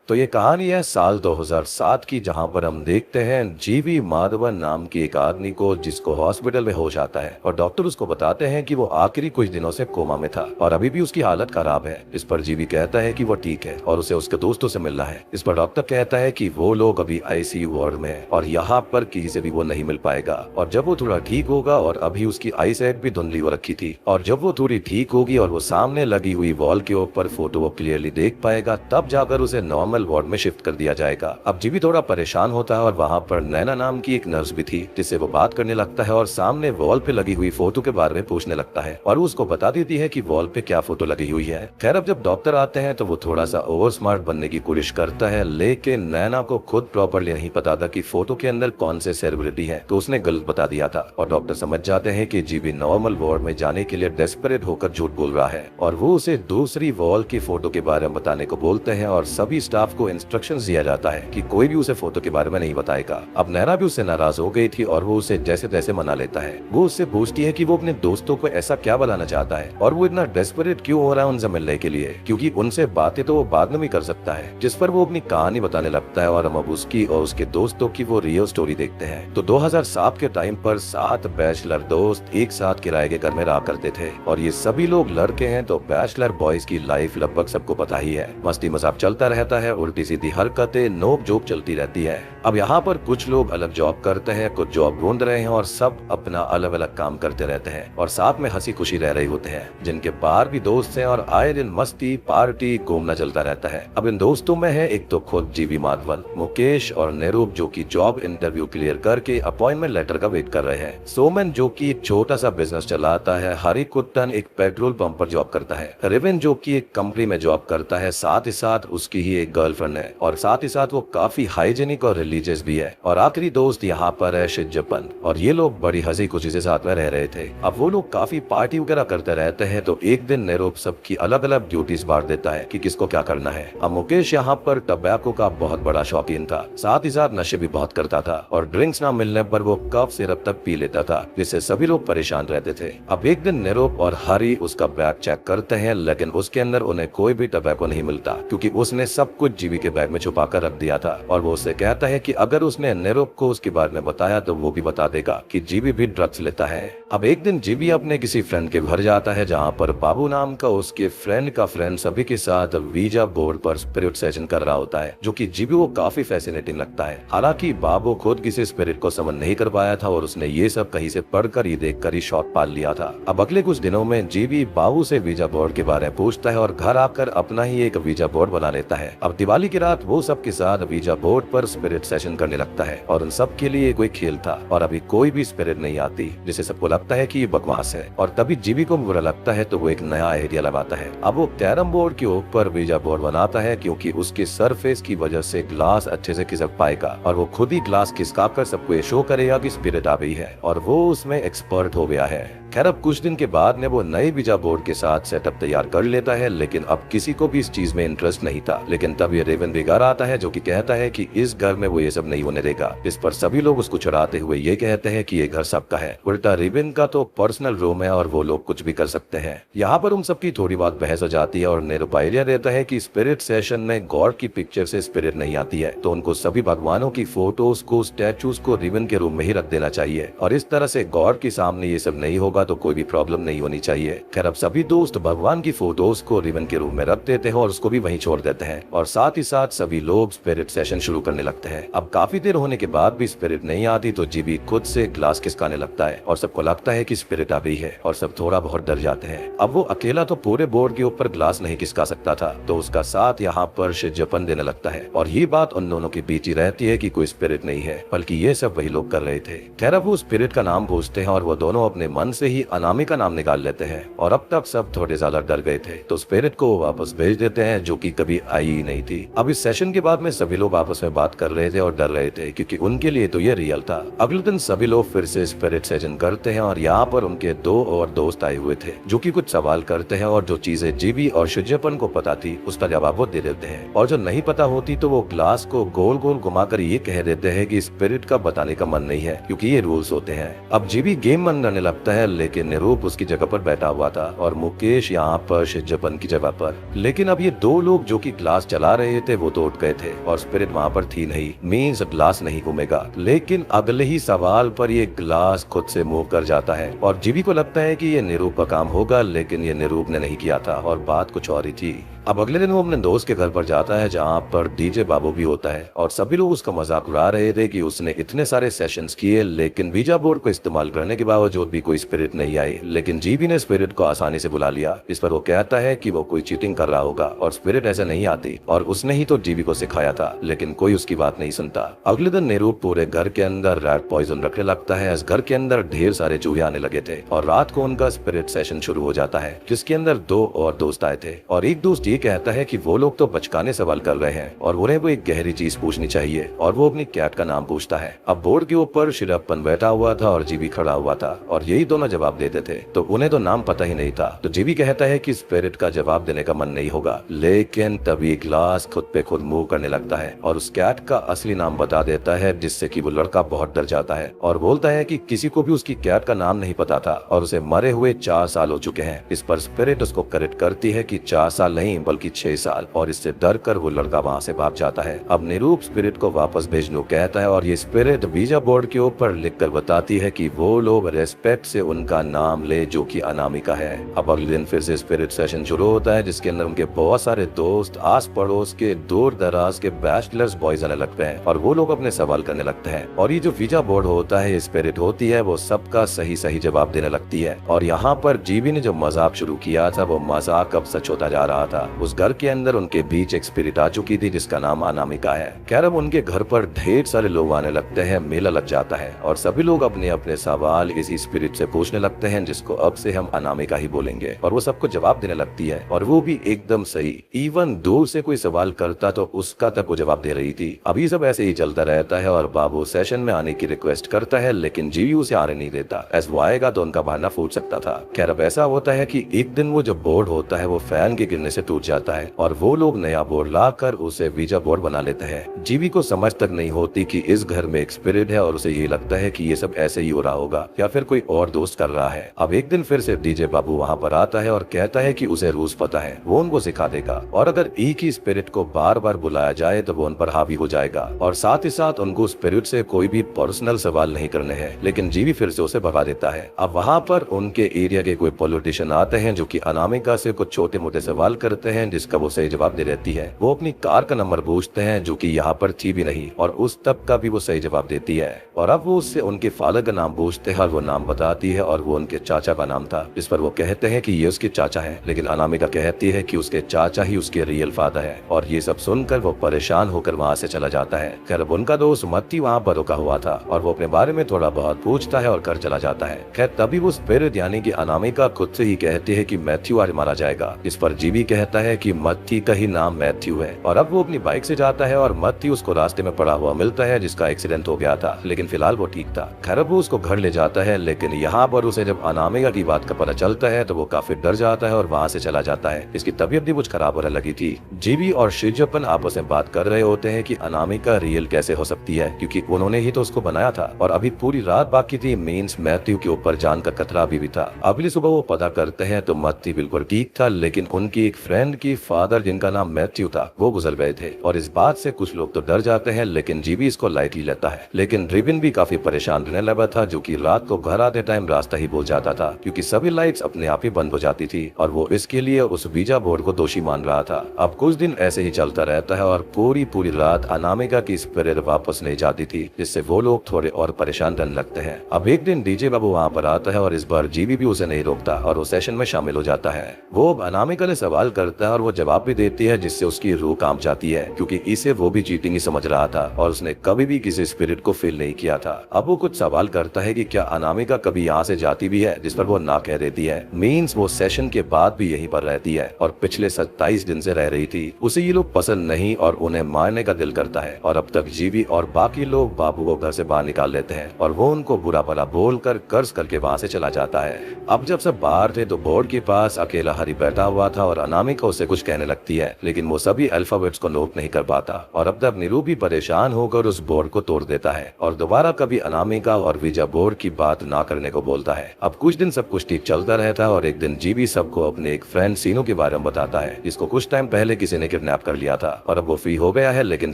तो ये कहानी है साल 2007 की, जहां पर हम देखते हैं जीवी माधवन नाम की एक आदमी को, जिसको हॉस्पिटल में होश आता है और डॉक्टर उसको बताते हैं कि वो आखिरी कुछ दिनों से कोमा में था और अभी भी उसकी हालत खराब है। इस पर जीवी कहता है कि वो ठीक है और उसे उसके दोस्तों से मिलना है। इस पर डॉक्टर कहता है कि वो लोग अभी आईसीयू वार्ड में है और यहाँ पर किसी से भी वो नहीं मिल पाएगा, और जब वो थोड़ा ठीक होगा, और अभी उसकी आई साइट भी धुंधली हो रखी थी, और जब वो थोड़ी ठीक होगी और वो सामने लगी हुई वॉल के ऊपर फोटो वो क्लियरली देख पाएगा, तब जाकर उसे नॉर्मल वार्ड में शिफ्ट कर दिया जाएगा। अब जीवी थोड़ा परेशान होता है और वहाँ पर नैना नाम की एक नर्स भी थी, जिससे वो बात करने लगता है और सामने वॉल पे लगी हुई फोटो के बारे में पूछने लगता है और उसको बता देती है कि वॉल पे क्या फोटो लगी हुई है। खैर, अब जब डॉक्टर आते हैं तो वो थोड़ा सा ओवर स्मार्ट बनने की कोशिश करता है, लेकिन नैना को खुद प्रॉपरली नहीं पता था कि फोटो के अंदर कौन से सेलिब्रिटी है, तो उसने गलत बता दिया था और डॉक्टर समझ जाते हैं कि जीवी नॉर्मल वार्ड में जाने के लिए डेस्परेट होकर झूठ बोल रहा है और वो उसे दूसरी वॉल की फोटो के बारे में बताने को बोलते हैं और सभी स्टाफ को इंस्ट्रक्शन दिया जाता है कि कोई भी उसे फोटो के बारे में नहीं बताएगा। अब नैना भी उससे नाराज हो गई थी और वो उसे जैसे तैसे मना लेता है। वो उससे पूछती है कि वो अपने दोस्तों को ऐसा क्या बताना चाहता है और वो इतना डेस्परेट क्यों हो रहा है उनसे मिलने के लिए, क्योंकि उनसे बातें तो वो बाद में भी कर सकता है। जिस पर वो अपनी कहानी बताने लगता है और हम अब उसकी और उसके दोस्तों की वो रियल स्टोरी देखते हैं। तो 2007 के टाइम पर 7 बैचलर दोस्त एक साथ किराए के घर में रहा करते थे और ये सभी लोग लड़के हैं, तो बैचलर बॉयज की लाइफ लगभग सबको पता ही है। मस्ती मजाक चलता रहता है, उल्टी सीधी हरकतें, नोक जोक चलती रहती है। अब यहाँ पर कुछ लोग अलग जॉब करते हैं, कुछ जॉब ढूंढ रहे हैं और सब अपना अलग अलग काम करते रहते हैं और साथ में हंसी खुशी रह रहे होते हैं। जिनके बाहर भी दोस्त हैं और आए दिन मस्ती पार्टी घूमना चलता रहता है। अब इन दोस्तों में है एक तो खुद जीवी माधवन, मुकेश और निरूप, जो की जॉब इंटरव्यू क्लियर करके अपॉइंटमेंट लेटर का वेट कर रहे हैं। सोमन जो की एक छोटा सा बिजनेस चलाता है, हरी कुट्टन एक पेट्रोल पंप पर जॉब करता है, रिविन जो की एक कंपनी में जॉब करता है, साथ ही साथ उसकी ही एक गर्लफ्रेंड है और साथ ही साथ वो काफी हाइजेनिक और रिलीजियस भी है। और आखिरी दोस्त यहाँ पर है शिज्जपन, और ये लोग बड़ी हंसी खुशी से साथ में रह रहे थे। अब वो लोग काफी पार्टी वगैरह करते रहते हैं, तो एक दिन निरूप सबकी अलग अलग ड्यूटीज बांट देता है कि किसको क्या करना है। अब मुकेश यहाँ पर टबैको का बहुत बड़ा शौकीन था, साथ ही साथ नशे भी बहुत करता था और ड्रिंक्स ना मिलने पर वो कफ सिरप तक पी लेता था, जिससे सभी लोग परेशान रहते थे। अब एक दिन निरूप और हरी उसका बैग चेक करते हैं, लेकिन उसके अंदर उन्हें कोई भी टबैको नहीं मिलता, क्योंकि उसने सब कुछ जीवी के बैग में छुपा कर रख दिया था। और वो उससे कहता है कि अगर उसने निरूप को उसके बारे में बताया तो वो भी बता देगा कि जीवी भी ड्रग्स लेता है। अब एक दिन जीवी अपने किसी फ्रेंड के घर जाता है, जहाँ पर बाबू नाम का उसके फ्रेंड का फ्रेंड सभी के साथ वीजा बोर्ड पर स्पिरिट सेशन कर रहा होता है, जो कि जीवी को काफी फैसिनेटिंग लगता है। हालांकि बाबू खुद किसी स्पिरिट को समझ नहीं कर पाया था और उसने ये सब कहीं से पढ़कर ही देखकर ही शौक पाल लिया था। अब अगले कुछ दिनों में जीवी बाबू से वीजा बोर्ड के बारे में पूछता है और घर आकर अपना ही एक वीजा बोर्ड बना लेता है। अब दिवाली की रात वो सबके साथ वीजा बोर्ड पर स्पिरिट सेशन करने लगता है और उन सब के लिए कोई खेल था और अभी कोई भी स्पिरिट नहीं आती, जिसे सबको लगता है कि ये बकवास है। और तभी जीवी को बुरा लगता है तो वो एक नया आइडिया लगाता है। अब वो कैरम बोर्ड के ऊपर वीजा बोर्ड बनाता है, क्योंकि उसके सरफेस की वजह से ग्लास अच्छे से खिसक पाएगा और वो खुद ही ग्लास खिसका कर सबको ये शो करेगा कि स्पिरिट आ गई है और वो उसमें एक्सपर्ट हो गया है। खैर, अब कुछ दिन के बाद में वो नए वीजा बोर्ड के साथ सेटअप तैयार कर लेता है, लेकिन अब किसी को भी इस चीज में इंटरेस्ट नहीं था। लेकिन तब ये रेवन भी घर आता है, जो कि कहता है कि इस घर में वो ये सब नहीं होने देगा। इस पर सभी लोग उसको चुराते हुए ये कहते हैं कि ये घर सबका है, उल्टा रेवन का तो पर्सनल रूम है और वो लोग कुछ भी कर सकते हैं। यहाँ पर उन सबकी थोड़ी बात बहस हो जाती है और निरूप आइडिया देता है कि स्पिरिट सेशन में गॉड की पिक्चर से स्पिरिट नहीं आती है, तो उनको सभी भगवानों की फोटोज को, स्टैचूज को रेवन के रूम में ही रख देना चाहिए और इस तरह से गॉड के सामने ये सब नहीं होगा तो कोई भी प्रॉब्लम नहीं होनी चाहिए। खैर, अब सभी दोस्त भगवान की फोटोज को रिवन के रूम में रख देते हैं और उसको भी वहीं छोड़ देते हैं और साथ ही साथ सभी लोग स्पिरिट सेशन शुरू करने लगते हैं। अब काफी देर होने के बाद भी स्पिरिट नहीं आती तो जीवी खुद से ग्लास खिसकाने लगता है और सबको लगता है कि स्पिरिट आ गई है और सब थोड़ा बहुत डर जाते हैं। अब वो अकेला तो पूरे बोर्ड के ऊपर ग्लास नहीं खिसका सकता था, तो उसका साथ यहाँ पर शिज्जपन देने लगता है और ये बात उन दोनों के बीच ही रहती है कि कोई स्पिरिट नहीं है, बल्कि ये सब वही लोग कर रहे थे। खैर, अब वो स्पिरिट का नाम पूछते हैं और वो दोनों अपने मन से ही अनामिका नाम निकाल लेते हैं और अब तक सब थोड़े ज्यादा डर गए थे, तो स्पिरिट को वापस भेज देते हैं, जो कि कभी आई ही नहीं थी। अब इस सेशन के बाद में सभी लोग आपस में बात कर रहे थे और डर रहे थे, क्योंकि उनके लिए तो ये रियल था। अगले दिन सभी लोग फिर से स्पिरिट सेशन करते हैं और यहाँ पर उनके 2 और दोस्त आए हुए थे, जो कि कुछ सवाल करते हैं और जो चीजें जीवी और शिज्जपन को पता थी उसका जवाब वो दे देते हैं और जो नहीं पता होती तो वो ग्लास को गोल गोल घुमाकर ये कह देते हैं कि स्पिरिट का बताने का मन नहीं है, क्योंकि ये रूल्स होते हैं। अब जीवी गेम मन करने लगता है, लेकिन निरूप उसकी जगह पर बैठा हुआ था और मुकेश यहाँ पर शिजपन की जगह पर। लेकिन अब ये दो लोग जो कि ग्लास चला रहे थे वो तो उठ गए थे और स्पिरिट वहाँ पर थी नहीं, मीन्स ग्लास नहीं घूमेगा। लेकिन अगले ही सवाल पर ये ग्लास खुद से मूव कर जाता है और जीवी को लगता है कि ये निरूप का काम होगा, लेकिन ये निरूप ने नहीं किया था और बात कुछ और ही थी। अब अगले दिन वो अपने दोस्त के घर पर जाता है जहाँ पर डीजे बाबू भी होता है और सभी लोग उसका मजाक उड़ा रहे थे कि उसने इतने सारे सेशंस किए लेकिन वीजा बोर्ड को इस्तेमाल करने के बावजूद भी कोई स्पिरिट नहीं आई। लेकिन जीबी ने स्पिरिट को आसानी से बुला लिया। इस पर वो कहता है कि वो कोई चीटिंग कर रहा होगा और स्पिरिट ऐसे नहीं आती और उसने ही तो जीबी को सिखाया था, लेकिन कोई उसकी बात नहीं सुनता। अगले दिन निरूप पूरे घर के अंदर रैट पॉइजन रखने लगता है। इस घर के अंदर ढेर सारे चूहे आने लगे थे और रात को उनका स्पिरिट सेशन शुरू हो जाता है जिसके अंदर 2 और दोस्त आए थे और एक दोस्त ये कहता है कि वो लोग तो बचकाने सवाल कर रहे हैं और उन्हें वो एक गहरी चीज पूछनी चाहिए और वो अपनी कैट का नाम पूछता है। अब बोर्ड के ऊपर शिरप्पन बैठा हुआ था और जीबी खड़ा हुआ था और यही दोनों जवाब देते थे, तो उन्हें तो नाम पता ही नहीं था। तो जीबी कहता है कि स्पिरिट का जवाब देने का मन नहीं होगा, लेकिन तभी ग्लास खुद पे खुद मूव करने लगता है और उस कैट का असली नाम बता देता है, जिससे कि वो लड़का बहुत डर जाता है और बोलता है कि किसी को भी उसकी कैट का नाम नहीं पता था और उसे मरे हुए 4 साल हो चुके हैं। इस पर स्पिरिट उसको करेक्ट करती है कि 4 साल नहीं बल्कि 6 साल और इससे डर कर वो लड़का वहाँ से भाग जाता है। अब निरूप स्पिरिट को वापस भेजने को कहता है और ये स्पिरिट वीजा बोर्ड के ऊपर लिखकर बताती है कि वो लोग रेस्पेक्ट से उनका नाम ले जो कि अनामिका है। अब अगले दिन फिर से स्पिरिट सेशन शुरू होता है जिसके अंदर उनके बहुत सारे दोस्त आस पड़ोस के दूर दराज के बैचलर्स बॉयज आने लगते हैं और वो लोग अपने सवाल करने लगते हैं और ये जो वीजा बोर्ड होता है, स्पिरिट होती है, वो सबका सही सही जवाब देने लगती है। और यहाँ पर जीबी ने जो मजाक शुरू किया था वो मजाक अब सच होता जा रहा था। उस घर के अंदर उनके बीच एक स्पिरिट आ चुकी थी जिसका नाम अनामिका है। खैर अब उनके घर पर ढेर सारे लोग आने लगते हैं, मेला लग जाता है और सभी लोग अपने अपने सवाल इसी स्पिरिट से पूछने लगते हैं जिसको अब से हम अनामिका ही बोलेंगे और वो सबको जवाब देने लगती है और वो भी एकदम सही। इवन दूर से कोई सवाल करता तो उसका तक वो जवाब दे रही थी। अभी सब ऐसे ही चलता रहता है और बाबू सेशन में आने की रिक्वेस्ट करता है लेकिन जीवी उसे आने नहीं देता, ऐसा वो आएगा तो उनका बहाना फूट सकता था। खैर अब ऐसा होता है कि एक दिन वो जो बोर्ड होता है वो फैन के गिरने से टूट जाता है और वो लोग नया बोर्ड लाकर उसे वीजा बोर्ड बना लेते हैं। जीवी को समझ तक नहीं होती कि इस घर में एक स्पिरिट है और उसे ये लगता है कि ये सब ऐसे ही हो रहा होगा या फिर कोई और दोस्त कर रहा है। अब एक दिन फिर से डीजे बाबू वहाँ पर आता है और कहता है कि उसे रूल्स पता है, वो उनको सिखा देगा और अगर एक ही स्पिरिट को बार बार बुलाया जाए तो वो उन पर हावी हो जाएगा और साथ ही साथ उनको स्पिरिट से कोई भी पर्सनल सवाल नहीं करने हैं। लेकिन जीवी फिर से उसे भगा देता है। अब वहाँ पर उनके एरिया के कोई पॉलिटिशियन आते हैं जो कि अनामिका से कुछ छोटे मोटे सवाल करते हैं जिसका वो सही जवाब दे देती है। वो अपनी कार का नंबर पूछते हैं जो कि यहाँ पर थी भी नहीं और उस तब का भी वो सही जवाब देती है और अब वो उससे उनके फादर का नाम पूछते हैं और वो नाम बताती है और वो उनके चाचा का नाम था। इस पर वो कहते हैं कि ये उसके चाचा है, लेकिन अनामिका कहती है कि उसके चाचा ही उसके रियल फादर है और ये सब सुनकर वो परेशान होकर वहाँ से चला जाता है। खैर उनका दोस्त मत्ती वहाँ पर रुका हुआ था और वो अपने बारे में थोड़ा बहुत पूछता है और घर चला जाता है। खैर तभी वो स्पिरिट यानी कि अनामिका खुद से ही कहती है कि मैथ्यू आज मारा जाएगा। इस पर जीवी कहता है कि मत्ती का ही नाम मैथ्यू है और अब वो अपनी बाइक से जाता है और मत्ती उसको रास्ते में पड़ा हुआ मिलता है जिसका एक्सीडेंट हो गया था, लेकिन फिलहाल वो ठीक था। खैर वो उसको घर ले जाता है, लेकिन यहाँ पर उसे जब अनामिका की बात का पता चलता है तो वो काफी डर जाता है और वहाँ से चला जाता है। इसकी तबीयत भी कुछ खराब होने लगी थी। जीवी और शिजप्पन आपस में बात कर रहे होते हैं कि अनामिका रियल कैसे हो सकती है क्योंकि उन्होंने ही तो उसको बनाया था और अभी पूरी रात बाकी थी, मीन्स मैथ्यू के ऊपर जान का खतरा भी था। अगली सुबह वो पता करते हैं तो मत्ती बिल्कुल ठीक था, लेकिन उनकी एक फ्रेंड की फादर जिनका नाम मैथ्यू था वो गुजर गए थे और इस बात से कुछ लोग तो डर जाते हैं, लेकिन जीवी इसको लाइटली लेता है। लेकिन रिबिन भी काफी परेशान रहने लगा था जो कि रात को घर आते टाइम रास्ता ही भूल जाता था क्योंकि सभी लाइट्स अपने आप ही बंद हो जाती थी और वो इसके लिए उस वीजा बोर्ड को दोषी मान रहा था। अब कुछ दिन ऐसे ही चलता रहता है और पूरी रात अनामिका की स्पिरिट वापस नहीं जाती थी, जिससे वो लोग थोड़े और परेशान रहने लगते हैं। अब एक दिन डीजे बाबू वहाँ पर आता है और इस बार जीवी भी उसे नहीं रोकता और वो सेशन में शामिल हो जाता है। वो अनामिका ने सवाल करता है और वो जवाब भी देती है जिससे उसकी रूह कांप जाती है क्योंकि इसे वो भी चीटिंग ही समझ रहा था और उसने कभी भी किसी स्पिरिट को फील नहीं किया था। अब वो कुछ सवाल करता है कि क्या अनामिका कभी यहाँ से जाती भी है, जिस पर वो ना कह देती है। मीन्स वो सेशन के बाद भी यहीं पर रहती है और पिछले 27 दिन से रह रही थी। उसे ये लोग पसंद नहीं और उन्हें मारने का दिल करता है और अब तक जीवी और बाकी लोग बाबू को घर से बाहर निकाल लेते हैं और वो उनको बुरा भला बोलकर कर्ज करके वहाँ से चला जाता है। अब जब सब बाहर थे तो बोर्ड के पास अकेला हरी बैठा हुआ था और अनामिका को उससे कुछ कहने लगती है, लेकिन वो सभी अल्फाबेट्स को नोट नहीं कर पाता और अब तक नीरू भी परेशान होकर उस बोर्ड को तोड़ देता है और दोबारा कभी अनामिका और विजय बोर्ड की बात ना करने को बोलता है। अब कुछ दिन सब कुछ ठीक चलता रहता है और एक दिन जीवी सबको अपने एक फ्रेंड सीनू के बारे में बताता है, जिसको कुछ टाइम पहले किसी ने किडनैप कर लिया था और अब वो फ्री हो गया है, लेकिन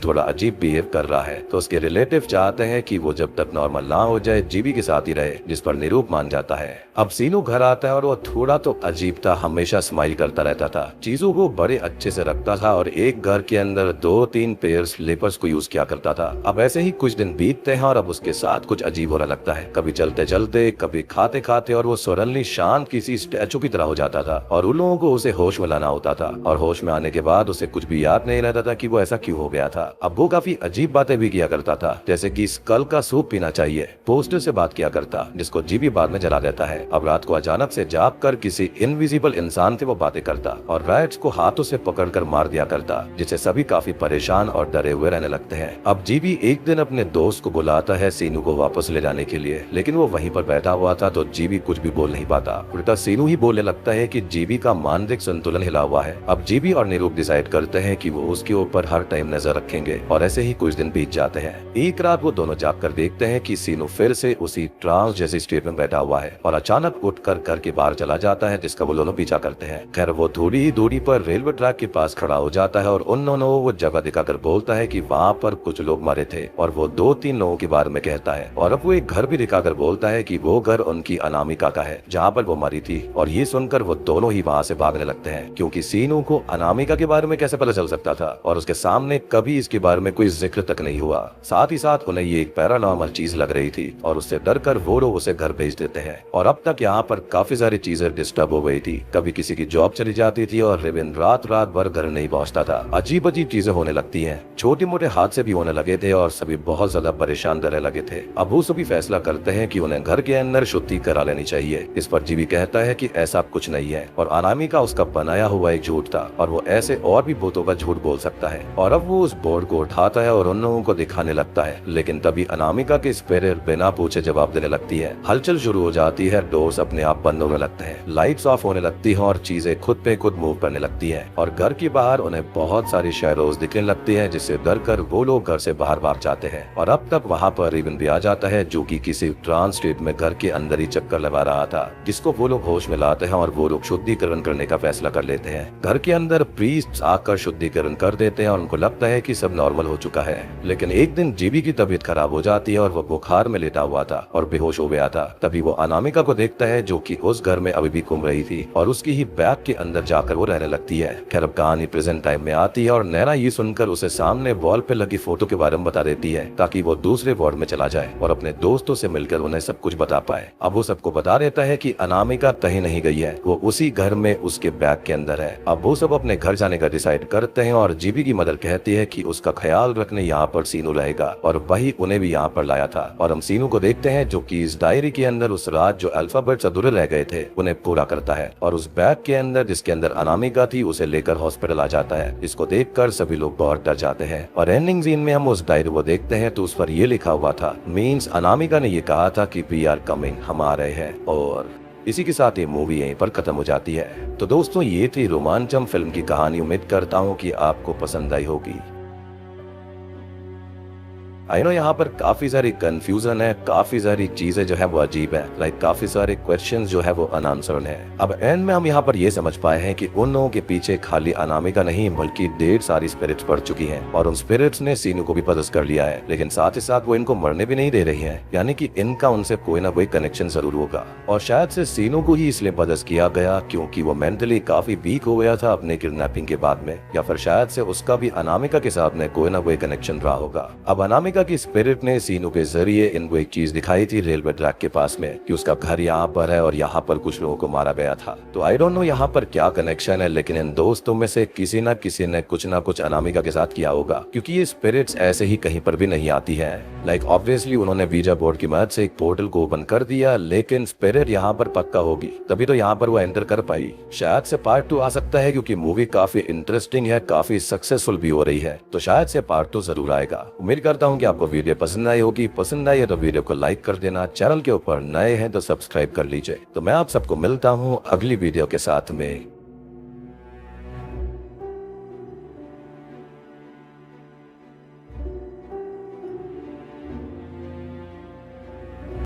थोड़ा अजीब बिहेव कर रहा है। तो उसके रिलेटिव चाहते हैं कि वो जब तक नॉर्मल ना हो जाए जीवी के साथ ही रहे, जिस पर निरूप मान जाता है। अब सीनू घर आता है और वो थोड़ा तो अजीब था, हमेशा स्माइल करता रहता था, चीजों को बड़े अच्छे से रखता था और एक घर के अंदर 2-3 पेयर स्लीपर्स को यूज किया करता था। अब ऐसे ही कुछ दिन बीतते हैं और अब उसके साथ कुछ अजीब होने लगता है, कभी चलते चलते, कभी खाते खाते, और वो सडनली शांत किसी स्टैचू की तरह हो जाता था और उन लोगों को उसे होश में लाना होता था और होश में आने के बाद उसे कुछ भी याद नहीं रहता था कि वो ऐसा क्यों हो गया था। अब वो काफी अजीब बातें भी किया करता था, जैसे कि स्कल का सूप पीना चाहिए, पोस्टर से बात किया करता, जिसको जीवी बाद में जला देता है। अब रात को अचानक से जाग कर किसी इनविजिबल इंसान से वो बातें करता और रैट्स को हाथों से पकड़कर मार दिया करता, जिससे सभी काफी परेशान और डरे हुए रहने लगते हैं। अब जीवी एक दिन अपने दोस्त को बुलाता है सीनू को वापस ले जाने के लिए, लेकिन वो वहीं पर बैठा हुआ था तो जीवी कुछ भी बोल नहीं पाता। उल्टा सीनू ही बोलने लगता है कि जीवी का मानसिक संतुलन हिला हुआ है। अब जीवी और निरूप डिसाइड करते हैं कि वो उसके ऊपर हर टाइम नजर रखेंगे और ऐसे ही कुछ दिन बीत जाते हैं। एक रात वो दोनों जाग कर देखते हैं कि सीनू फिर से उसी ट्रांस जैसी स्टेट में बैठा हुआ है और अचानक उठकर घर के बाहर चला जाता है, जिसका वो दोनों पीछा करते हैं। खैर वो थोड़ी ही दूरी पर रेलवे ट्रैक के पास खड़ा हो जाता है और उन दोनों वो जगह दिखाकर बोलता है कि वहाँ पर कुछ लोग मरे थे और वो 2-3 लोगों के बारे में कहता है और अब वो एक घर भी दिखाकर बोलता है कि वो घर उनकी अनामिका का है जहाँ पर वो मरी थी। और ये सुनकर वो दोनों ही वहाँ से भागने लगते हैं, क्योंकि सीनू को अनामिका के बारे में कैसे पता चल सकता था और उसके सामने कभी इसके बारे में कोई जिक्र तक नहीं हुआ। साथ ही साथ उन्हें ये एक पैरानॉर्मल चीज लग रही थी और उससे डरकर वो लोग उसे घर भेज देते हैं। और अब तक यहाँ पर काफी सारी चीजें डिस्टर्ब हो गई थी, कभी किसी की जॉब चली जाती थी और रिबिन रात रात भर घर नहीं पहुँचता था, अजीब अजीब चीजें होने लगती है, छोटे मोटे हादसे भी होने लगे थे और सभी बहुत ज्यादा परेशान रहने लगे थे। अब वो सभी फैसला करते हैं कि उन्हें घर के अंदर शुद्धि करा लेनी चाहिए। इस पर जीवी कहता है कि ऐसा कुछ नहीं है और अनामिका उसका बनाया हुआ एक झूठ था और वो ऐसे और भी भूतों का झूठ बोल सकता है। और अब वो उस बोर्ड को उठाता है और उन लोगों को दिखाने लगता है, लेकिन तभी अनामिका की स्पिरिट बिना पूछे जवाब देने लगती है। हलचल शुरू हो जाती है, डोर्स अपने आप बंद होने लगते हैं, लाइट्स ऑफ होने लगती है और चीजें खुद पे खुद मूव करने लगती है और घर के बाहर उन्हें बहुत सारी शैडोज दिखने लगती है, जिससे डर कर वो लोग घर से बाहर भाग जाते हैं। और अब तक वहाँ पर रिबन भी आ जाता है, जो कि किसी ट्रांस स्टेट में घर के अंदर ही चक्कर लगा रहा था, जिसको वो लोग होश में लाते हैं और वो लोग शुद्धिकरण करने का फैसला कर लेते हैं। घर के अंदर प्रीस्ट आकर शुद्धिकरण कर देते हैं और उनको लगता है कि सब नॉर्मल हो चुका है। लेकिन एक दिन जीवी की तबीयत खराब हो जाती है और वो बुखार में लेटा हुआ था और बेहोश हो गया था। तभी वो अनामिका को देखता है, जो कि उस घर में अभी भी घूम रही थी और उसकी ही बैग के अंदर जाकर वो रहने लगती है। खैर अब कहानी प्रेजेंट टाइम में आती है और नैना ये सुनकर उसे सामने वॉल पे लगी फोटो के बारे में बता देती है, ताकि वो दूसरे वार्ड में चला जाए और अपने दोस्तों से मिलकर उन्हें सब कुछ बता पाए। अब वो सबको बता देता है कि अनामिका कहीं नहीं गई है, वो उसी घर में उसके बैग के अंदर है। अब वो सब अपने घर जाने का डिसाइड करते हैं और जीवी की मदर कहती है कि उसका ख्याल रखने यहाँ पर सीनू रहेगा और वही उन्हें भी यहाँ पर लाया था। और हम सीनू को देखते हैं, जो कि इस डायरी के अंदर उस रात जो अल्फाबेट्स अधूरे रह गए थे उन्हें पूरा करता है और उस बैग के अंदर जिसके अंदर अनामिका थी उसे लेकर हॉस्पिटल आ जाता है, जिसको देखकर सभी लोग बहुत डर जाते हैं। और एंडिंग सीन में हम उस डायरी को देखते हैं तो उस पर ये लिखा हुआ था, मीन्स अनामिका ने ये कहा था कि वी आर कमिंग, हम आ रहे हैं। और इसी के साथ ये मूवी यहीं पर खत्म हो जाती है। तो दोस्तों ये थी रोमांचम फिल्म की कहानी, उम्मीद करता हूँ कि आपको पसंद आई होगी। आई नो यहाँ पर काफी सारी कंफ्यूजन है, काफी सारी चीजें जो है वो अजीब है, लाइक काफी सारे क्वेश्चंस जो है वो अनआंसर्ड है। अब एंड में हम यहाँ पर ये समझ पाए हैं कि उन लोगों के पीछे खाली अनामिका नहीं बल्कि 1.5 सारी स्पिरिट्स पड़ चुकी हैं और उन स्पिरिट्स ने सीनू को भी पजस कर लिया है, लेकिन साथ ही साथ वो इनको मरने भी नहीं दे रही है, यानी कि इनका उनसे कोई ना कोई कनेक्शन जरूर होगा। और शायद से सीनू को ही इसलिए पजस किया गया क्योंकि वो मेंटली काफी वीक हो गया था अपने किडनैपिंग के बाद में, या फिर शायद से उसका भी अनामिका के साथ में कोई ना कोई कनेक्शन रहा होगा। अब अनामिका की स्पिरिट ने सीनू के जरिए इनको एक चीज दिखाई थी रेलवे ट्रैक के पास में कि उसका घर यहाँ पर है और यहाँ पर कुछ लोगों को मारा गया था। तो आई डोंट नो यहाँ पर क्या कनेक्शन है, लेकिन इन दोस्तों में से किसी ने कुछ ना कुछ अनामिका के साथ किया होगा, क्योंकि ये स्पिरिट्स ऐसे ही कहीं पर भी नहीं आती है। लाइक ऑब्वियसली उन्होंने वीजा बोर्ड की मदद से एक पोर्टल को ओपन कर दिया, लेकिन स्पिरिट यहाँ पर पक्का होगी तभी तो यहाँ पर वो एंटर कर पाई। शायद से पार्ट 2 आ सकता है क्योंकि मूवी काफी इंटरेस्टिंग है, काफी सक्सेसफुल भी हो रही है, तो शायद से पार्ट 2 जरूर आएगा। उम्मीद करता हूँ कि आपको वीडियो पसंद आई होगी। पसंद आई है तो वीडियो को लाइक कर देना, चैनल के ऊपर नए हैं तो सब्सक्राइब कर लीजिए। तो मैं आप सबको मिलता हूँ अगली वीडियो के साथ में।